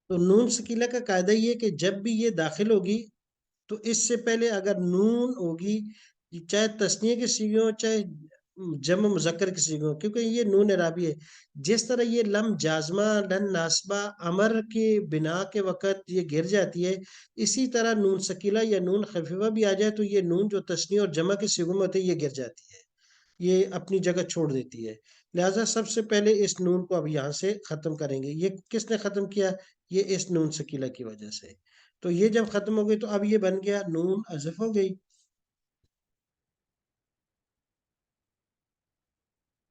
تو نون سکیلا کا قاعدہ یہ کہ جب بھی یہ داخل ہوگی تو اس سے پہلے اگر نون ہوگی، چاہے تثنیہ کی صیغے ہوں چاہے جمع مذکر کی صیغے ہوں، کیونکہ یہ نون اعرابی ہے. جس طرح یہ لم جازمہ لن ناسبہ امر کی بنا کے وقت یہ گر جاتی ہے، اسی طرح نون سکیلا یا نون خفیفہ بھی آ جائے تو یہ نون جو تثنیہ اور جمع کی صیغوں میں ہوتی ہے یہ گر جاتی ہے، یہ اپنی جگہ چھوڑ دیتی ہے. لہٰذا سب سے پہلے اس نون کو اب یہاں سے ختم کریں گے. یہ کس نے ختم کیا؟ یہ اس نون سکیلا کی وجہ سے. تو یہ جب ختم ہو گئی تو اب یہ بن گیا نون حذف ہو گئی.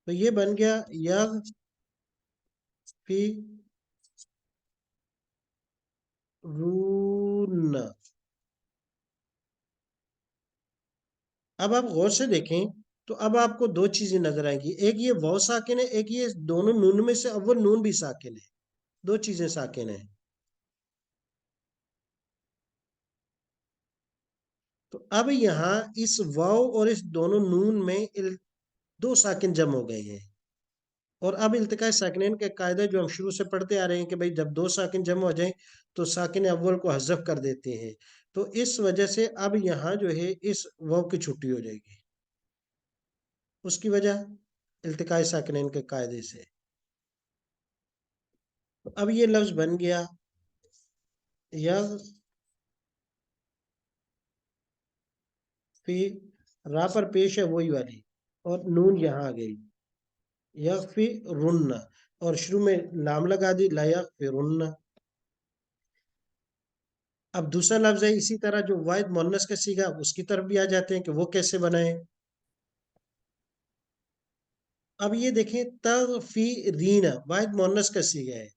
تو یہ بن گیا یغ فی رون. اب آپ غور سے دیکھیں تو اب آپ کو دو چیزیں نظر آئیں گی، ایک یہ واو ساکن ہے، ایک یہ دونوں نون میں سے اول نون بھی ساکن ہے. دو چیزیں ساکن ہیں. تو اب یہاں اس واو اور اس دونوں نون میں دو ساکن جمع ہو گئے ہیں. اور اب التقاء ساکنین کا قاعدہ جو ہم شروع سے پڑھتے آ رہے ہیں کہ بھائی جب دو ساکن جمع ہو جائیں تو ساکن اول کو حذف کر دیتے ہیں. تو اس وجہ سے اب یہاں جو ہے اس واو کی چھٹی ہو جائے گی. اس کی وجہ التقاء ساکنین کے قاعدے سے. اب یہ لفظ بن گیا یغ فی، را پر پیش ہے وہی والی اور نون یہاں آ گئی یغفی رن، اور شروع میں لام لگا دی لا یغفرن. اب دوسرا لفظ ہے اسی طرح جو واحد مؤنث کا صیغہ، اس کی طرف بھی آ جاتے ہیں کہ وہ کیسے بنائیں. اب یہ دیکھیں تغفیرین واحد مؤنث کا صیغہ ہے،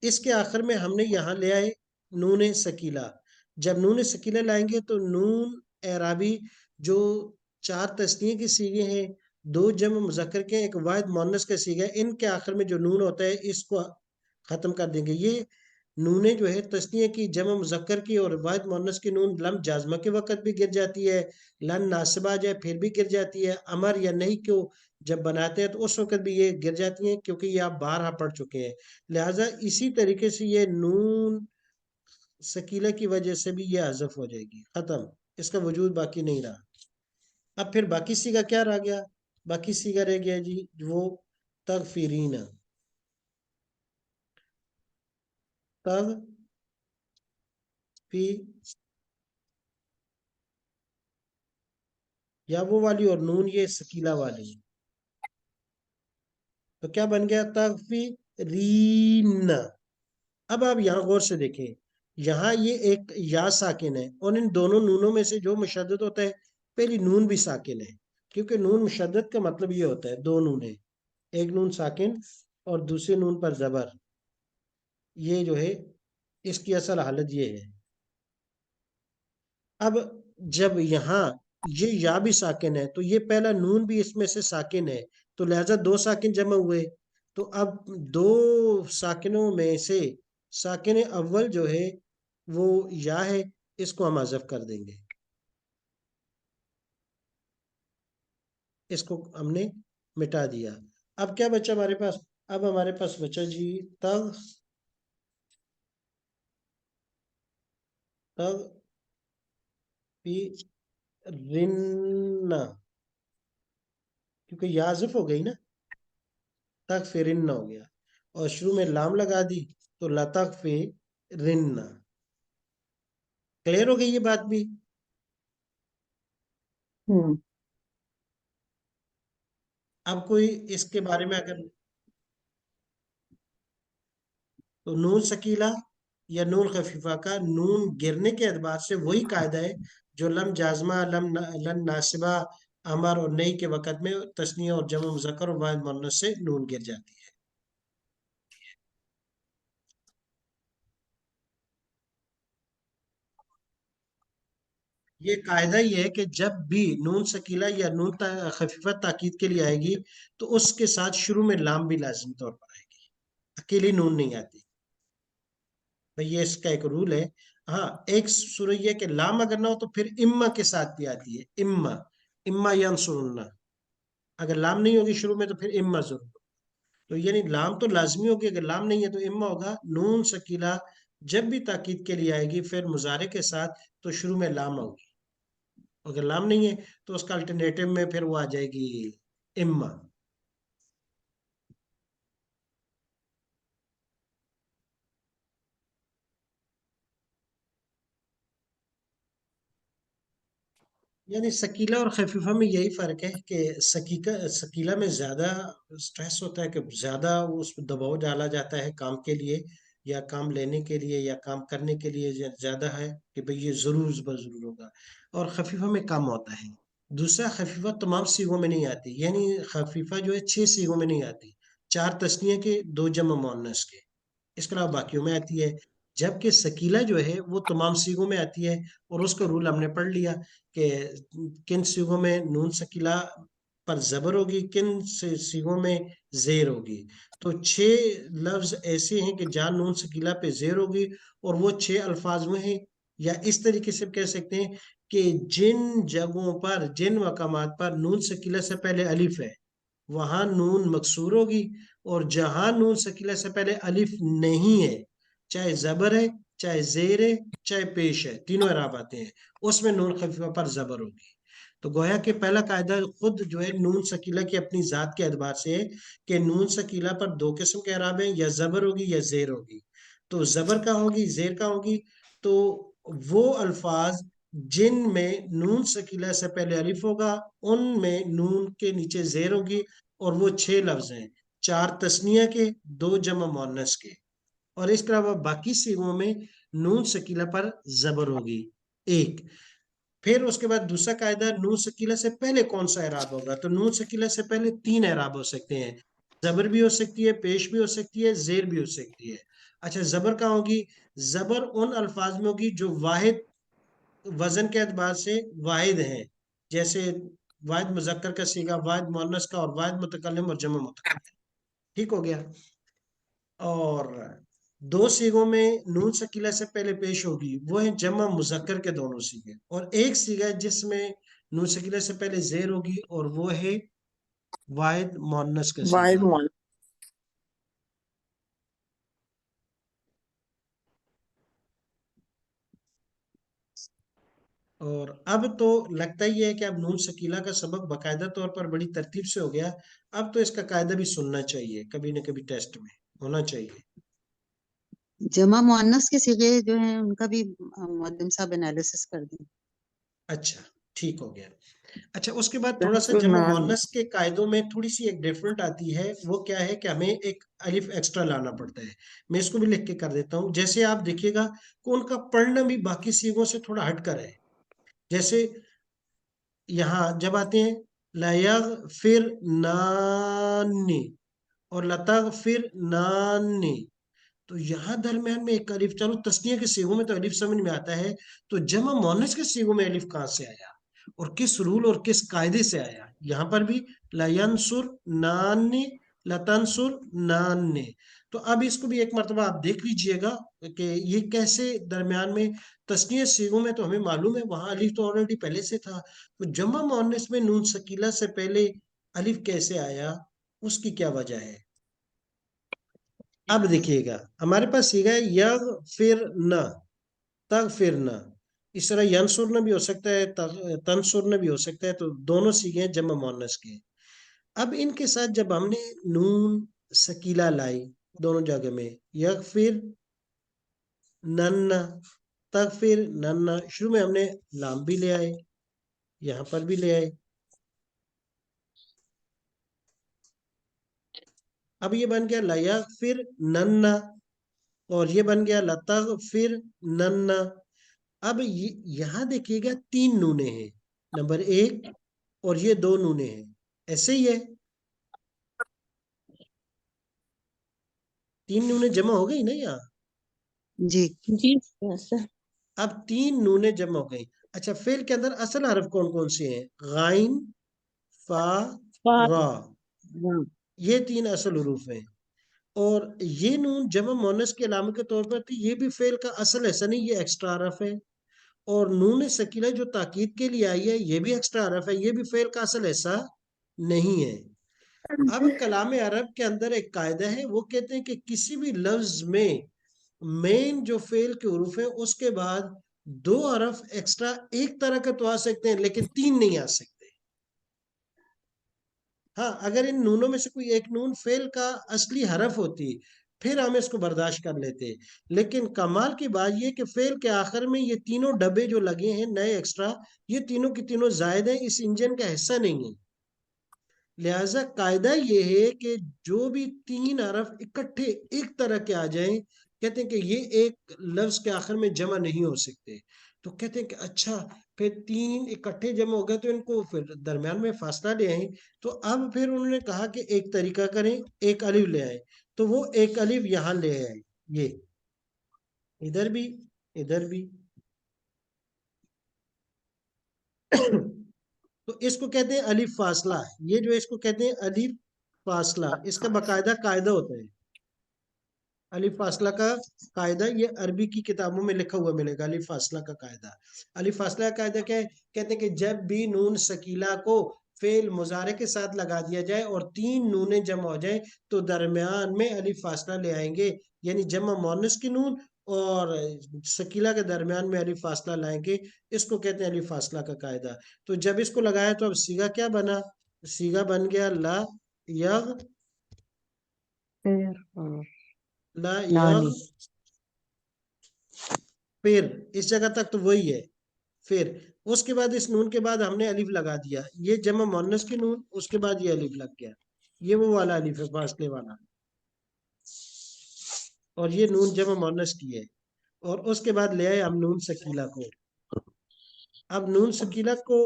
اس کے آخر میں ہم نے یہاں لے آئے نون سکیلا. جب نون سکیلا لائیں گے تو نون اعرابی جو چار تثنیہ کی صیغے ہیں، دو جمع مذکر کے، ایک واحد مؤنث کا صیغہ ہے، ان کے آخر میں جو نون ہوتا ہے اس کو ختم کر دیں گے. یہ نونیں جو ہے تثنیہ کی، جمع مذکر کی اور واحد مؤنث کی نون لم جازمہ کے وقت بھی گر جاتی ہے، لن ناصبہ جائے پھر بھی گر جاتی ہے، امر یا نہیں کو جب بناتے ہیں تو اس وقت بھی یہ گر جاتی ہیں، کیونکہ یہ آپ بارہا پڑھ چکے ہیں. لہٰذا اسی طریقے سے یہ نون سکیلہ کی وجہ سے بھی یہ حذف ہو جائے گی، ختم، اس کا وجود باقی نہیں رہا. اب پھر باقی صیغہ کیا رہ گیا؟ باقی صیغہ رہ گیا جی وہ تغفیرین. تغ فی، یا وہ والی اور نون یہ سکیلا والی. تو کیا بن گیا؟ تغفیرین. اب آپ یہاں غور سے دیکھیں، یہاں یہ ایک یا ساکن ہے اور ان دونوں نونوں میں سے جو مشدد ہوتا ہے پہلی نون بھی ساکن ہے، کیونکہ نون مشدد کا مطلب یہ ہوتا ہے دو نون ہے، ایک نون ساکن اور دوسری نون پر زبر. یہ جو ہے اس کی اصل حالت یہ ہے. اب جب یہاں یہ یا بھی ساکن ہے تو یہ پہلا نون بھی اس میں سے ساکن ہے، تو لہذا دو ساکن جمع ہوئے. تو اب دو ساکنوں میں سے ساکن اول جو ہے وہ یا ہے، اس کو ہم حذف کر دیں گے. اس کو ہم نے مٹا دیا. اب کیا بچا ہمارے پاس؟ اب ہمارے پاس بچا جی تغ تغ فی رن، کیونکہ یا حذف ہو گئی نا، تغ فرن ہو گیا اور شروع میں لام لگا دی تو لتغ فرن. کلیئر ہو گئی یہ بات بھی؟ ہوں اب کوئی اس کے بارے میں اگر، تو نون سکیلا یا نون خفیفہ کا نون گرنے کے اعتبار سے وہی قاعدہ ہے جو لم جازمہ لن ناسبہ امر اور نئی کے وقت میں تثنیہ اور جمع مذکر اور واحد مؤنث سے نون گر جاتی ہے. یہ قاعدہ یہ ہے کہ جب بھی نون سکیلا یا نون خفیفہ تاکید کے لیے آئے گی تو اس کے ساتھ شروع میں لام بھی لازم طور پر آئے گی، اکیلی نون نہیں آتی. بھئی یہ اس کا ایک رول ہے. ہاں ایک صورت یہ کہ لام اگر نہ ہو تو پھر اما کے ساتھ بھی آتی ہے، اما، اما ینصرن. اگر لام نہیں ہوگی شروع میں تو پھر اما ضرور. تو یعنی لام تو لازمی ہوگی، اگر لام نہیں ہے تو اما ہوگا. نون سکیلا جب بھی تاکید کے لیے آئے گی پھر مضارع کے ساتھ تو شروع میں لام ہوگی، اگر لام نہیں ہے تو اس کا الٹرنیٹو میں پھر وہ آ جائے گی اما۔ یعنی سکیلا اور خفیفہ میں یہی فرق ہے کہ سکیلا میں زیادہ سٹریس ہوتا ہے، کہ زیادہ اس پہ دباؤ ڈالا جاتا ہے کام کے لیے یا کام لینے کے لیے یا کام کرنے کے لیے زیادہ ہے کہ بھئی یہ ضرور ضرور ہوگا، اور خفیفہ میں کم ہوتا ہے۔ دوسرا، خفیفہ تمام سیغوں میں نہیں آتی، یعنی خفیفہ جو ہے 6 سیغوں میں نہیں آتی، 4 تثنیہ کے 2 جمع مؤنث کے، اس کے علاوہ باقیوں میں آتی ہے۔ جبکہ سکیلا جو ہے وہ تمام سیغوں میں آتی ہے، اور اس کا رول ہم نے پڑھ لیا کہ کن سیغوں میں نون سکیلا پر زبر ہوگی، کن سیغوں میں زیر ہوگی۔ تو 6 لفظ ایسے ہیں کہ جہاں نون سکیلا پہ زیر ہوگی، اور وہ 6 الفاظ میں ہیں، یا اس طریقے سے کہہ سکتے ہیں کہ جن جگہوں پر، جن مقامات پر نون سکیلا سے پہلے الف ہے وہاں نون مکسور ہوگی، اور جہاں نون سکیلا سے پہلے الف نہیں ہے، چاہے زبر ہے، چاہے زیر ہے، چاہے پیش ہے، تینوں اعراب آتے ہیں، اس میں نون خفیفہ پر زبر ہوگی۔ تو گویا کہ پہلا قاعدہ خود جو ہے نون سکیلا کی اپنی ذات کے اعتبار سے ہے کہ نون سکیلا پر 2 قسم کے اعراب ہیں، یا زبر ہوگی یا زیر ہوگی۔ تو زبر کا ہوگی، زیر کا ہوگی، تو وہ الفاظ جن میں نون سکیلا سے پہلے الف ہوگا ان میں نون کے نیچے زیر ہوگی، اور وہ 6 لفظ ہیں، 4 تثنیہ کے، 2 جمع مؤنث کے، اور اس کے علاوہ باقی سیغوں میں نون سکیلا پر زبر ہوگی ایک۔ پھر اس کے بعد دوسرا قاعدہ، نون سکیلا سے پہلے کون سا اعراب ہوگا؟ تو نون سکیلا سے پہلے 3 اعراب ہو سکتے ہیں، زبر بھی ہو سکتی ہے، پیش بھی ہو سکتی ہے، زیر بھی ہو سکتی ہے۔ اچھا، زبر کہاں ہوگی؟ زبر ان الفاظ میں ہوگی جو واحد وزن کے اعتبار سے واحد ہیں، جیسے واحد مذکر کا صیغہ، واحد مؤنث کا، اور واحد متکلم اور جمع متکلم۔ ٹھیک ہو گیا؟ اور 2 صیغوں میں نون سکیلا سے پہلے پیش ہوگی، وہ ہیں جمع مذکر کے دونوں صیغے، اور ایک صیغہ ہے جس میں نون سکیلا سے پہلے زیر ہوگی، اور وہ ہے واحد مؤنث کا واحد صیغہ۔ مول اور اب تو لگتا ہی ہے کہ اب نون سکیلا کا سبق باقاعدہ طور پر بڑی ترتیب سے ہو گیا، اب تو اس کا قاعدہ بھی سننا چاہیے، کبھی نہ کبھی ٹیسٹ میں ہونا چاہیے۔ جمع مؤنث کے صیغے جو ہیں ان کا بھی معلم صاحب انالیسس کر دیں۔ اچھا، ٹھیک ہو گیا۔ اچھا، اس کے بعد تھوڑا سا تنصر جمع نان مؤنث کے قاعدوں میں تھوڑی سی ایک ڈیفرنٹ آتی ہے، وہ کیا ہے کہ ہمیں ایک الف ایکسٹرا لانا پڑتا ہے۔ میں اس کو بھی لکھ کے کر دیتا ہوں، جیسے آپ دیکھیے گا کہ ان کا پڑھنا بھی باقی صیغوں سے تھوڑا ہٹ کر ہے۔ جیسے یہاں جب آتے ہیں لَيَغْفِرْ نَانِ اور لَتَغْفِرْ نَانِ، تو یہاں درمیان میں ایک الف، چلو تثنیہ کے صیغوں میں تو الف سمجھ میں آتا ہے، تو جمع مؤنث کے صیغوں میں الف کہاں سے آیا اور کس رول اور کس قاعدے سے آیا؟ یہاں پر بھی لَيَنْصُرْ نَانِ، لَتَنْصُرْ نَانِ۔ تو اب اس کو بھی ایک مرتبہ آپ دیکھ لیجئے گا کہ یہ کیسے درمیان میں، تثنیہ صیغوں میں تو ہمیں معلوم ہے وہاں الف تو آلریڈی پہلے سے تھا، تو جمع مؤنث میں نون سکیلا سے پہلے الف کیسے آیا، اس کی کیا وجہ ہے؟ اب دیکھیے گا ہمارے پاس صیغہ ہے یغفرنا، تغفرنا، اس طرح ینصرنا بھی ہو سکتا ہے، تنصرنا بھی ہو سکتا ہے، تو دونوں صیغے ہیں جمع مؤنث کے۔ اب ان کے ساتھ جب ہم نے نون سکیلا لائی دونوں جگہ میں، یغفر ننا، تغفر ننا، شروع میں ہم نے لام بھی لے آئے، یہاں پر بھی لے آئے، اب یہ بن گیا لیغفر ننا، اور یہ بن گیا لتغفر ننا۔ اب یہاں دیکھیے گا 3 نونیں ہیں، نمبر 1 اور یہ 2 نونیں ہیں، ایسے ہی ہے، 3 نونیں جمع ہو گئی نا یہاں؟ جی جی اب 3 نونیں جمع ہو گئی۔ اچھا، فعل کے اندر اصل حرف کون کون سے ہیں؟ غائن، فا، را، ہاں یہ 3 اصل حروف ہیں، اور یہ نون جمع مؤنث کے علامت کے طور پر تھی، یہ بھی فعل کا اصل ایسا نہیں، یہ ایکسٹرا حرف ہے، اور نون سکیلہ جو تاکید کے لیے آئی ہے یہ بھی ایکسٹرا حرف ہے، یہ بھی فعل کا اصل ایسا نہیں ہے۔ اب کلام عرب کے اندر ایک قاعدہ ہے، وہ کہتے ہیں کہ کسی بھی لفظ میں مین جو فعل کے حروف ہیں اس کے بعد 2 حرف ایکسٹرا ایک طرح کا تو آ سکتے ہیں لیکن 3 نہیں آ سکتے. ہاں اگر ان نونوں میں سے کوئی ایک نون فعل کا اصلی حرف ہوتی پھر ہم اس کو برداشت کر لیتے، لیکن کمال کی بات یہ کہ فعل کے آخر میں یہ تینوں ڈبے جو لگے ہیں نئے ایکسٹرا، یہ تینوں کی تینوں زائد ہیں، اس انجن کا حصہ نہیں ہے. لہذا قاعدہ یہ ہے کہ جو بھی 3 حرف اکٹھے ایک طرح کے آ جائیں، کہتے ہیں کہ یہ ایک لفظ کے آخر میں جمع نہیں ہو سکتے. تو کہتے ہیں کہ اچھا پھر 3 اکٹھے جمع ہو گئے تو ان کو پھر درمیان میں فاصلہ لے آئیں. تو اب پھر انہوں نے کہا کہ ایک طریقہ کریں، ایک الف لے آئیں. تو وہ ایک الف یہاں لے آئے، یہ ادھر بھی ادھر بھی. تو اس کو کہتے ہیں الف فاصلہ. یہ جو اس کو کہتے ہیں الف فاصلہ، اس کا باقاعدہ قاعدہ ہوتا ہے. الف فاصلہ کا قاعدہ یہ عربی کی کتابوں میں لکھا ہوا ملے گا. الف فاصلہ کا قاعدہ، الف فاصلہ کا قاعدہ کیا ہے؟ کہتے ہیں کہ جب بھی نون سکیلا کو فعل مضارع کے ساتھ لگا دیا جائے اور 3 نونیں جمع ہو جائیں تو درمیان میں الف فاصلہ لے آئیں گے، یعنی جمع مؤنث کی نون اور سکیلا کے درمیان میں الف فاصلہ لائیں گے. اس کو کہتے ہیں الف فاصلہ کا قاعدہ. تو جب اس کو لگایا تو اب سیگا کیا بنا؟ سیگا بن گیا لا یغ، پھر اور لا یغ نانی. پھر اس جگہ تک تو وہی ہے. پھر اس کے بعد اس نون کے بعد ہم نے الف لگا دیا، یہ جمع مؤنث کی نون، اس کے بعد یہ الف لگ گیا. یہ وہ والا الف ہے فاصلے والا، اور یہ نون جمع مؤنث کی ہے. اور اس کے بعد لے آئے ہم نون سکیلا کو. اب نون سکیلا کو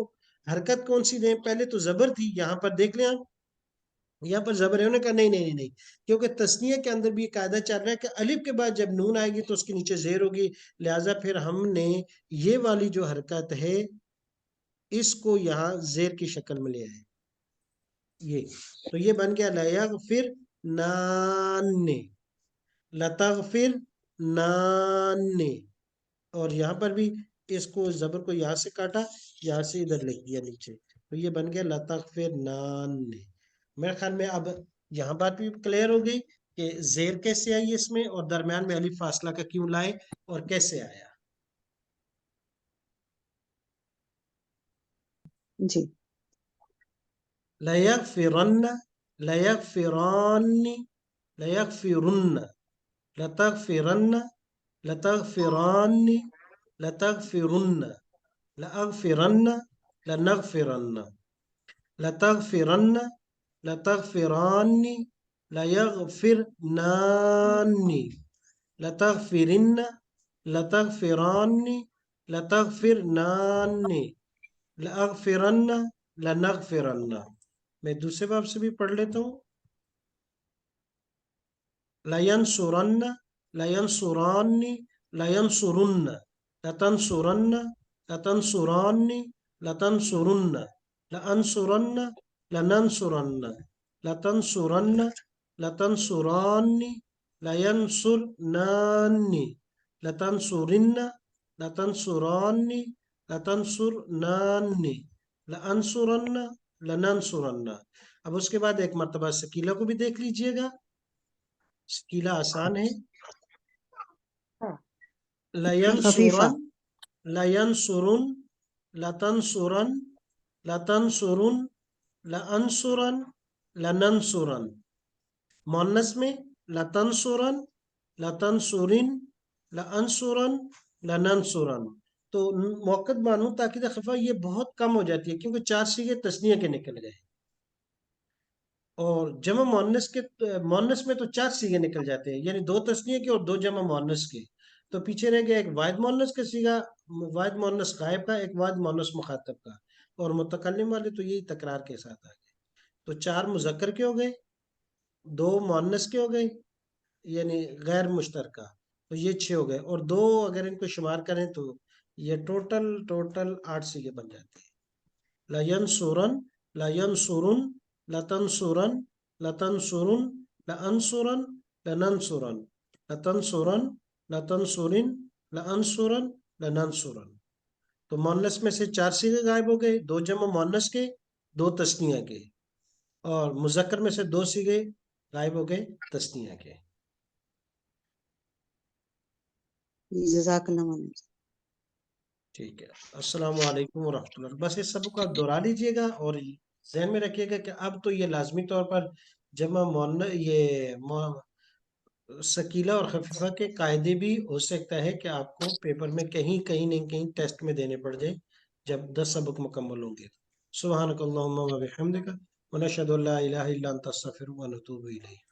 حرکت کون سی دیں؟ پہلے تو زبر تھی، یہاں پر دیکھ لیں آپ، یہاں پر زبر ہے. انہوں نے کہا نہیں نہیں نہیں نہیں، کیونکہ تثنیہ کے اندر بھی یہ قاعدہ چل رہا ہے کہ الف کے بعد جب نون آئے گی تو اس کے نیچے زیر ہوگی. لہٰذا پھر ہم نے یہ والی جو حرکت ہے اس کو یہاں زیر کی شکل میں لے آئے. یہ تو یہ بن گیا لا یغفر نان، لتغفر نان. اور یہاں پر بھی اس کو زبر کو یہاں سے کاٹا، یہاں سے ادھر لکھ دیا نیچے، تو یہ بن گیا لتغفر نان. میرے خیال میں اب یہاں بات بھی کلیئر ہو گئی کہ زیر کیسے آئی اس میں، اور درمیان میں الف فاصلہ کا کیوں لائے اور کیسے آیا. جی. لَيَغْفِرَنَّ، لَيَغْفِرَانِ، لَيَغْفِرُنَّ، لَتَغْفِرَنَّ، لَتَغْفِرَانِ، لَتَغْفِرُنَّ، لَأَغْفِرَنَّ، لَنَغْفِرَنَّ، لَتَغْفِرَنَّ، لَتَغْفِرَانِ، لَيَغْفِرْنَانِ، لَتَغْفِرِنَّ، لَتَغْفِرَانِ، لَتَغْفِرْنَانِ، لَأَغْفِرَنَّ، لَنَغْفِرَنَّ. میں دوسرے باب سے بھی پڑھ لیتا ہوں. لَيَنْصُرَنَّ، لَيَنْصُرَانِ، لَيَنْصُرُنَّ، لَتَنْصُرَنَّ، لَتَنْصُرَانِ، لَتَنْصُرُنَّ، لَأَنْصُرَنَّ، لَنَنْصُرَنَّ، لَتَنْصُرَنَّ، لَتَنْصُرَانِ، لَيَنْصُرْنَانِ، لَتَنْصُرِنَّ، لَتَنْصُرَانِ، لَتَنْصُرْنَانِ، لَأَنْصُرَنَّ، لَنَنْصُرَنَّ. اب اس کے بعد ایک مرتبہ سکیلا کو بھی دیکھ لیجئے گا. سکیلا آسان ہے. خفیفہ. لَيَنْصُرَنْ، لَيَنْصُرُنْ، لَتَنْصُرَنْ، لَتَنْصُرُنْ، لَأَنْصُرَنْ، لَنَنْصُرَنْ. مؤنث میں لَتَنْصُرَنْ، لَتَنْصُرِنْ، لَأَنْصُرَنْ، لَنَنْصُرَنْ. تو موقت بانو تاکید خفا یہ بہت کم ہو جاتی ہے کیونکہ 4 صیغے تثنیہ کے نکل گئے، اور جمع مؤنث میں تو 4 صیغے نکل جاتے ہیں، یعنی 2 تثنیہ کے اور 2 جمع مؤنث کے. تو پیچھے رہ گیا ایک واحد مؤنث کا صیغہ، واحد مؤنث غائب کا، ایک واحد مؤنث مخاطب کا، اور متکلم والے تو یہی تکرار کے ساتھ آ گئے. تو 4 مذکر کے ہو گئے، 2 مؤنث کے ہو گئے یعنی غیر مشترکہ، تو یہ 6 ہو گئے، اور 2 اگر ان کو شمار کریں تو یہ ٹوٹل 8 صیغے بن جاتے ہیں. لَيَنْصُرَنْ، لَيَنْصُرُنْ، لَتَنْصُرَنْ، لَتَنْصُرُنْ، لَأَنْصُرَنْ، لَنَنْصُرَنْ، لَتَنْصُرَنْ، لَتَنْصُرِنْ، لَأَنْصُرَنْ، لَنَنْصُرَنْ. تو مؤنث میں سے 4 صیغے غائب ہو گئے، 2 جمع مؤنث کے، 2 تثنیہ کے، اور مذکر میں سے 2 صیغے غائب ہو گئے تثنیہ کے. جزاک اللہ مولانا۔ ٹھیک ہے، السلام علیکم ورحمۃ اللہ۔ بس اس سب کو آپ دہرا لیجئے گا اور ذہن میں رکھیے گا کہ اب تو یہ لازمی طور پر جمع ثقیلہ اور خفیفہ کے قاعدے بھی ہو سکتا ہے کہ آپ کو پیپر میں کہیں کہیں نہ کہیں ٹیسٹ میں دینے پڑ جائیں جب 10 سبق مکمل ہوں گے۔ سبحانک اللہم و بحمدک ونشہد ان لا الہ الا انت نستغفرک ونتوب الیک۔